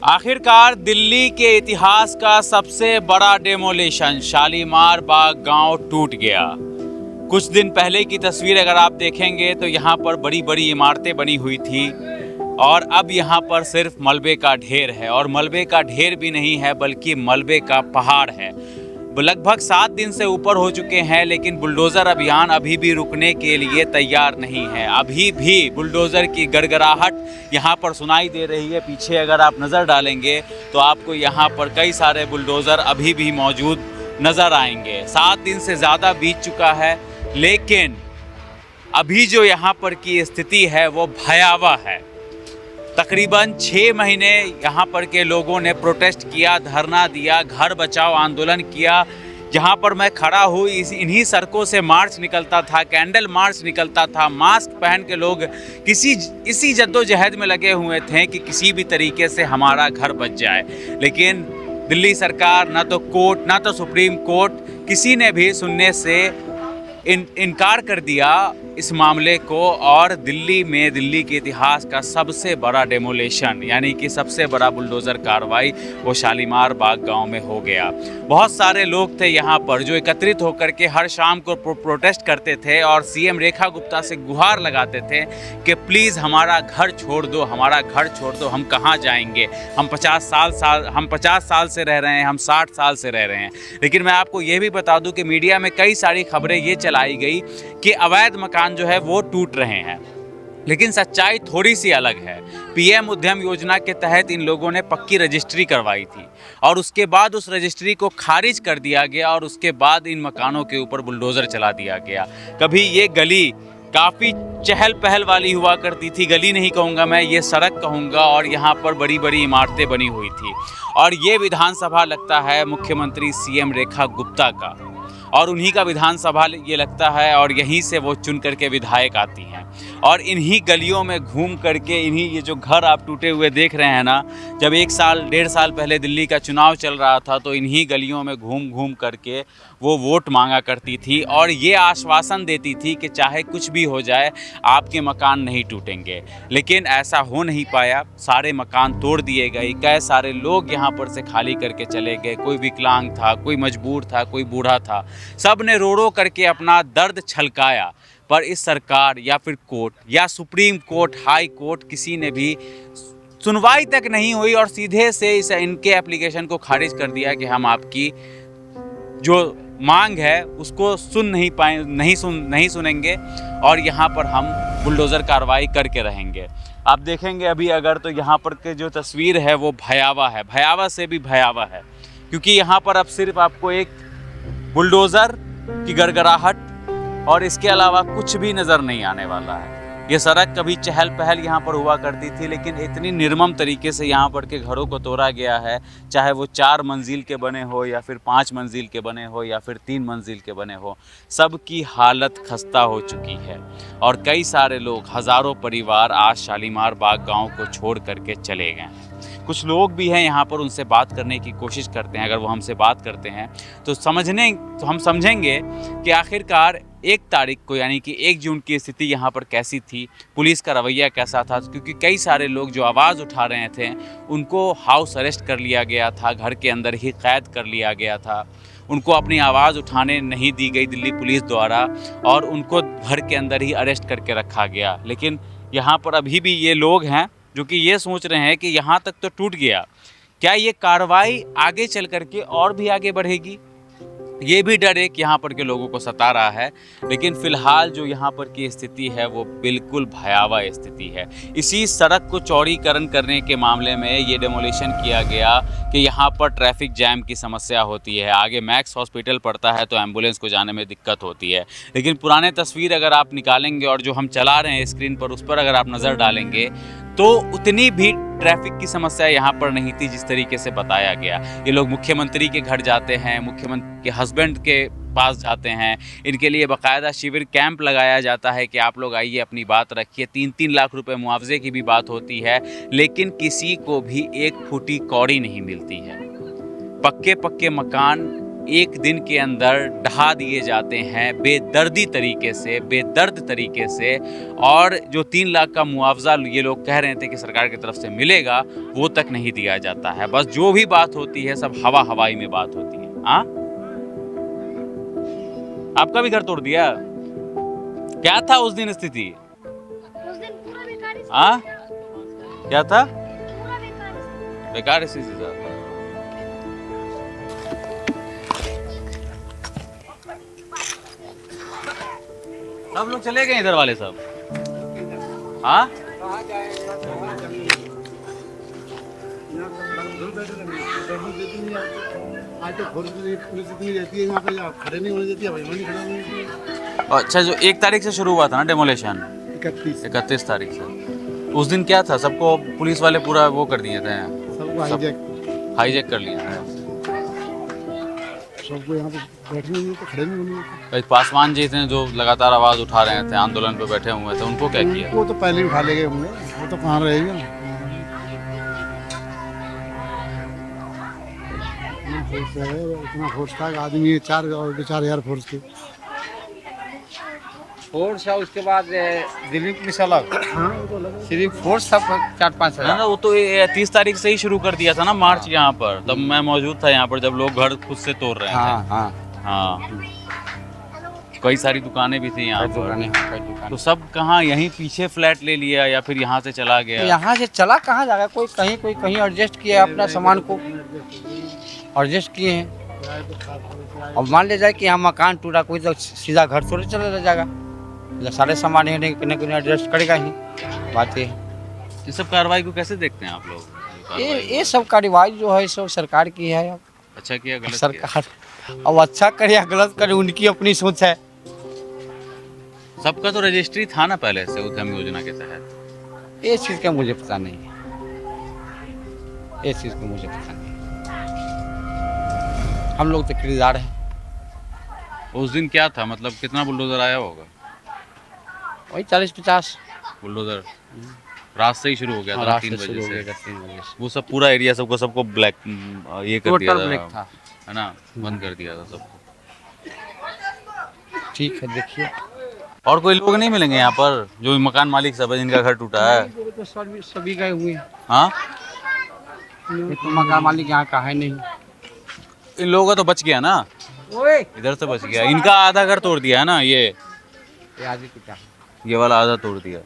आखिरकार दिल्ली के इतिहास का सबसे बड़ा डेमोलिशन शालीमार बाग गांव टूट गया। कुछ दिन पहले की तस्वीर अगर आप देखेंगे तो यहाँ पर बड़ी बड़ी इमारतें बनी हुई थी और अब यहाँ पर सिर्फ मलबे का ढेर है। और मलबे का ढेर भी नहीं है बल्कि मलबे का पहाड़ है। लगभग 7 दिन से ऊपर हो चुके हैं, लेकिन बुलडोज़र अभियान अभी भी रुकने के लिए तैयार नहीं है। अभी भी बुलडोज़र की गड़गड़ाहट यहाँ पर सुनाई दे रही है। पीछे अगर आप नज़र डालेंगे तो आपको यहाँ पर कई सारे बुलडोज़र अभी भी मौजूद नज़र आएंगे। 7 दिन से ज़्यादा बीत चुका है, लेकिन अभी जो यहाँ पर की स्थिति है वो भयावह है। तकरीबन 6 महीने यहाँ पर के लोगों ने प्रोटेस्ट किया, धरना दिया, घर बचाओ आंदोलन किया। जहाँ पर मैं खड़ा हूँ इन्हीं सड़कों से मार्च निकलता था, कैंडल मार्च निकलता था। मास्क पहन के लोग इसी जद्दोजहद में लगे हुए थे कि किसी भी तरीके से हमारा घर बच जाए। लेकिन दिल्ली सरकार, ना तो कोर्ट ना तो सुप्रीम कोर्ट, किसी ने भी सुनने से इनकार कर दिया इस मामले को। और दिल्ली के इतिहास का सबसे बड़ा डेमोलेशन यानी कि सबसे बड़ा बुलडोज़र कार्रवाई वो शालीमार बाग गांव में हो गया। बहुत सारे लोग थे यहाँ पर जो एकत्रित होकर के हर शाम को प्रोटेस्ट करते थे और सीएम रेखा गुप्ता से गुहार लगाते थे कि प्लीज़ हमारा घर छोड़ दो, हमारा घर छोड़ दो, हम कहाँ जाएंगे, हम 50 साल से रह रहे हैं, हम 60 साल से रह रहे हैं। लेकिन मैं आपको ये भी बता दूं कि मीडिया में कई सारी खबरें ये चलाई गई कि अवैध मकान जो है वो टूट रहे हैं, लेकिन सच्चाई थोड़ी सी अलग है। पीएम उद्यम योजना के तहत इन लोगों ने पक्की रजिस्ट्री करवाई थी और उसके बाद उस रजिस्ट्री को खारिज कर दिया गया और उसके बाद इन मकानों के ऊपर बुलडोज़र चला दिया गया। कभी ये गली काफ़ी चहल पहल वाली हुआ करती थी, गली नहीं कहूँगा मैं, ये सड़क कहूँगा, और यहाँ पर बड़ी बड़ी इमारतें बनी हुई थी। और ये विधानसभा लगता है मुख्यमंत्री सीएम रेखा गुप्ता का, और उन्हीं का विधानसभा ये लगता है और यहीं से वो चुन करके विधायक आती हैं। और इन्हीं गलियों में घूम करके ये जो घर आप टूटे हुए देख रहे हैं ना, जब 1-1.5 साल पहले दिल्ली का चुनाव चल रहा था तो इन्हीं गलियों में घूम घूम करके वो वोट मांगा करती थी और ये आश्वासन देती थी कि चाहे कुछ भी हो जाए आपके मकान नहीं टूटेंगे। लेकिन ऐसा हो नहीं पाया, सारे मकान तोड़ दिए गए। कई सारे लोग यहाँ पर से खाली करके चले गए। कोई विकलांग था, कोई मजबूर था, कोई बूढ़ा था, सब ने रो रो करके अपना दर्द छलकाया। पर इस सरकार या फिर कोर्ट या सुप्रीम कोर्ट, हाई कोर्ट, किसी ने भी सुनवाई तक नहीं हुई और सीधे से इनके एप्लीकेशन को खारिज कर दिया कि हम आपकी जो मांग है उसको नहीं सुनेंगे और यहाँ पर हम बुलडोज़र कार्रवाई करके रहेंगे। आप देखेंगे अभी अगर तो यहाँ पर के जो तस्वीर है वो भयावह है, भयावह से भी भयावह है, क्योंकि यहाँ पर अब सिर्फ आपको एक बुलडोज़र की गड़गड़ाहट और इसके अलावा कुछ भी नज़र नहीं आने वाला है। ये सड़क कभी चहल पहल यहाँ पर हुआ करती थी, लेकिन इतनी निर्मम तरीके से यहाँ पर के घरों को तोड़ा गया है, चाहे वो 4 मंजिल के बने हो या फिर 5 मंजिल के बने हो या फिर 3 मंजिल के बने हो, सबकी हालत खस्ता हो चुकी है। और कई सारे लोग, हज़ारों परिवार आज शालीमार बाग गांव को छोड़ करके चले गए हैं। कुछ लोग भी हैं यहाँ पर, उनसे बात करने की कोशिश करते हैं। अगर वो हमसे बात करते हैं तो हम समझेंगे कि आखिरकार 1 तारीख को यानी कि 1 जून की स्थिति यहाँ पर कैसी थी, पुलिस का रवैया कैसा था। क्योंकि कई सारे लोग जो आवाज़ उठा रहे थे उनको हाउस अरेस्ट कर लिया गया था, घर के अंदर ही कैद कर लिया गया था, उनको अपनी आवाज़ उठाने नहीं दी गई दिल्ली पुलिस द्वारा और उनको घर के अंदर ही अरेस्ट करके रखा गया। लेकिन यहाँ पर अभी भी ये लोग हैं जो कि ये सोच रहे हैं कि यहाँ तक तो टूट गया, क्या ये कार्रवाई आगे चल करके और भी आगे बढ़ेगी? ये भी डर एक यहाँ पर के लोगों को सता रहा है। लेकिन फ़िलहाल जो यहाँ पर की स्थिति है वो बिल्कुल भयावह स्थिति है। इसी सड़क को चौड़ीकरण करने के मामले में ये डेमोलिशन किया गया कि यहाँ पर ट्रैफिक जैम की समस्या होती है, आगे मैक्स हॉस्पिटल पड़ता है तो एम्बुलेंस को जाने में दिक्कत होती है। लेकिन पुराने तस्वीर अगर आप निकालेंगे और जो हम चला रहे हैं स्क्रीन पर उस पर अगर आप नज़र डालेंगे तो उतनी भी ट्रैफिक की समस्या यहाँ पर नहीं थी जिस तरीके से बताया गया। ये लोग मुख्यमंत्री के घर जाते हैं, मुख्यमंत्री के हस्बैंड के पास जाते हैं, इनके लिए बाकायदा शिविर कैंप लगाया जाता है कि आप लोग आइए अपनी बात रखिए। 3-3 लाख रुपए मुआवजे की भी बात होती है, लेकिन किसी को भी 1 फुटी कौड़ी नहीं मिलती है। पक्के मकान एक दिन के अंदर ढहा दिए जाते हैं बेदर्दी तरीके से, बेदर्द तरीके से। और जो 3 लाख का मुआवजा ये लोग कह रहे थे कि सरकार की तरफ से मिलेगा, वो तक नहीं दिया जाता है। बस जो भी बात होती है सब हवा हवाई में बात होती है। हाँ, आपका भी घर तोड़ दिया? क्या था उस दिन स्थिति? उस दिन पूरा बेकार ही हाँ, क्या था? पूरा बेकार ही बेकार स्थिति था। सब लोग चले गए इधर वाले सब। हाँ, आज तो पुलिस इतनी रहती है यहाँ पे, खड़े नहीं होने देती है, भाई नहीं खड़ा होने देती है। अच्छा, जो 1 तारीख से शुरू हुआ था ना डेमोलेशन, 31 तारीख से, उस दिन क्या था? सबको पुलिस वाले पूरा वो कर दिए थे, सबको हाईजैक कर लिया है। सबको यहाँ पे बैठने नहीं देते, खड़े नहीं होने देते। कई पासवान जी थे जो लगातार आवाज उठा रहे थे, आंदोलन पे बैठे हुए थे, उनको क्या किया? वो तो पहले ही उठा ले गए होंगे, वो तो कहाँ रहेगा। इतना फोर्स है, इतना फोर्स था कि आदमी 4,000 फोर्स थे। फोर्स है, उसके बाद दिल्ली पुलिस अलग, हाँ वो तो लगा। सिर्फ फोर्स सब 4-5 है ना, वो तो 30 तारीख से ही शुरू कर दिया था ना मार्च यहाँ पर। तब मैं मौजूद था यहाँ पर जब लोग घर खुद से तोड़ रहे थे। हाँ हाँ, हाँ, कई सारी दुकानें भी थी यहाँ कई पर। दुकानें। तो सब कहाँ यहीं पीछे फ्लैट ले लिया या फिर यहाँ से चला तो गया? यहाँ से चला कहाँ जाएगा? कोई कहीं एडजस्ट किया अपना सामान को एडजस्ट किए हैं। अब मान ले जाए कि यहाँ मकान टूटा, कोई तो सीधा घर थोड़े चला जाएगा, जब सारे सामान ही नहीं एडजस्ट करेगा ही। बात ये है। इस सब कार्रवाई को कैसे देखते हैं आप लोग? ये सब कार्रवाई जो है सब सरकार की है। अब अच्छा किया, गलत किया? सरकार अब अच्छा करे या गलत करे, उनकी अपनी सोच है। सबका तो रजिस्ट्री था ना पहले से उद्यम योजना के तहत। ये चीज़ का मुझे पता नहीं है, ये चीज़ का मुझे पता नहीं। हम लोग तो किरदार हैं। उस दिन क्या था, मतलब कितना बुलडोजर आया होगा? वही 40-50 बुलडोजर रात से ही शुरू हो गया था, रात 3 से बजे शुरू हो से। गया 3 बजे से। वो सब पूरा एरिया सबको ब्लैक ये कर दिया टोटल ब्लैक था, था। है ना, बंद कर दिया था सबको। ठीक है, देखिए। और कोई लोग नहीं मिलेंगे यहाँ पर जो मकान मालिक सब है जिनका घर टूटा है? वो तो सभी गए हुए हैं। हाँ, ये तो मकान मालिक यहाँ का है नहीं। इन लोगों का तो बच गया ना, ओए, इधर से बच गया। इनका आधा घर तोड़ दिया है ना, ये आज ही क्या वाला आधा तोड़ दिया।